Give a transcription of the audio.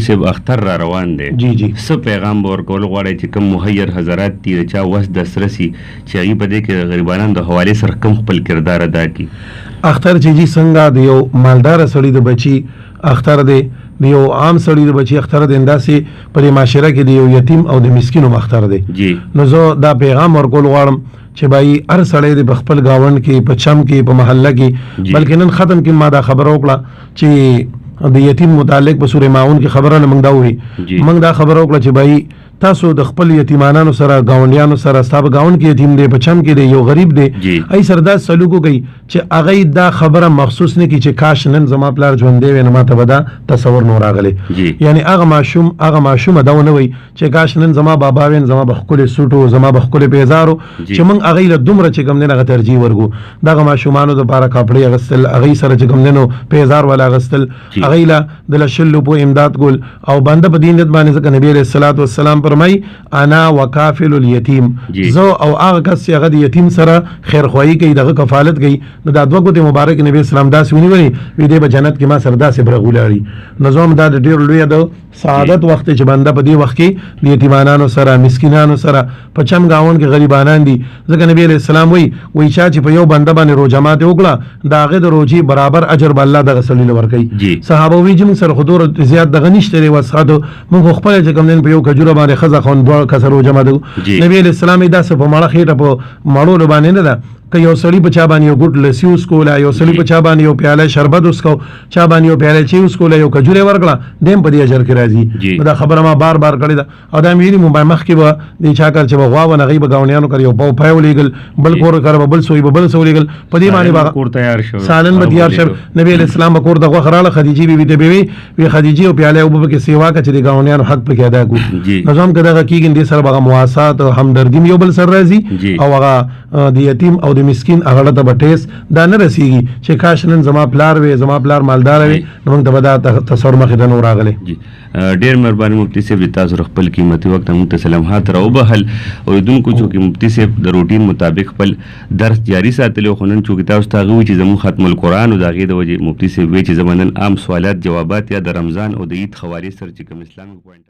صاحب اختر را روان دی جی جی څه پیغام به ورکول غواړئ چې کوم مهیر حضرات دي د چا وس دستره سي چې هغوی په دې کې د غریبانو د حوالې سره کوم خپل کردار ادا کړي؟ اختر چې جی څنګه د یو مالدار سړي د بچي اختر دی، د یو عام سړي د بچي اختر دی، انداسې په دې معاشره کې د یو یتیم او د مسکین هم اختر دی. نو زه دا پیغام ورکول غواړم چې بای هر سړی د خپل گاوند کې په چم کې په محله کې بلکې نن ختم کې ما دا خبره وکړه چې د یتیم متعلق په سورې ماعون کې خبره نه موږ دا وی موږ دا خبره وکړه چې بای تاسو د خپل یتیمانانو سره گاونډیانو سره ستاسو گاوند کې یتیم دی، په چم کې دی، یو غریب دی، ای سردا سلوک کوي چې هغه دا خبره مخصوص نه کی چې کاش نن زما پلار ژوند دی نه ماته ودا تصور نور راغلی. یعنی هغه ماشوم دا ونه وي چې کاش نن زما بابا وین زما بخکل سوټو زما بخکل پیزارو چې مونږ هغه له دومره چې کوم نه ترجیح ورغو دغه ماشومانو د لپاره کپڑے اغستل، هغه سره چې کوم نه پیزار ولا اغستل، هغه له د لشلو په امداد ګول او بنده په دین باندې ځکه نبی رسول الله والسلام فرمای انا وکافل الیتیم، زو او هغه کس چې هغه د یتیم سره خیر خوایي کوي دغه کفالت کوي. نو دا دوه ګوتې مبارک نبی اسلام داسې ونیولي وی دی په جنت کې ما سره داسې برغولاړي. نظام دا د ډېر لوی د سعادت وخت چې بنده په دې وخت کې د یتیمانانو سره مسکینانو سره په چم گاوند کې غریبانان دي. ځکه نبی علیہ السلام وی چې په یو بنده باندې روزه ماته وکړه دا هغه د روزي برابر اجر به الله دغه سړي له ورکوي. صحابه وی چې موږ سره خودور زیات دغه نشته دی وسخه موږ خپل چې کوم دین په یو کجوره باندې خزه خون دوه کسر روزه ماته نبی علیہ السلام دا څه په مړه خېټه په مړو باندې نه ده که یو سړی په چا باندې یو ګوټ لسی وسکوله، یو سړی په چا باندې یو پیاله شربت وسکو، چا باندې یو پیاله چای وسکوله، یو کجوره ورکړه دیم په دې اجر کې راځي. دا خبره ما بار کړې ده او دا مې ویلي مو مخ کې به د چا کار چې بغوا و نه غي بغاونیانو کړ یو پاو پایو لیګل بل کور کار بل سوی بل سوی لیګل په دې باندې کور تیار شو سالن به تیار شو. نبی علیہ السلام کور دغه خراله خدیجه بیبي ته بیوی وی خدیجه او پیاله او به کې سیوا کړي د غاونیانو حق په کې ادا کو. نظام کده کېږي دې سره بغه مواسات او همدردی یو بل سره راځي او هغه د یتیم او د مسکین هغه بټیس دا نه رسیږي چې کاش نن زما پلار وي زما پلار مالدار وي نو موږ ته به دا تصور مخې ته نور راغلی. ډېر مهرباني مفتي صاحب تاسو خپل قیمتي وخت موږ ته سلامات راوبهل اوریدونکو چې مفتي صاحب د روټین مطابق خپل درس جاری ساتلی خو نن چې تاسو ته غوي چې زموږ ختم القرآن او د هغې د وجې مفتي صاحب وی چې زمونږ نن عام سوالات جوابات یا د رمضان او د عید حوالې سره چې کوم اسلامي پوینټ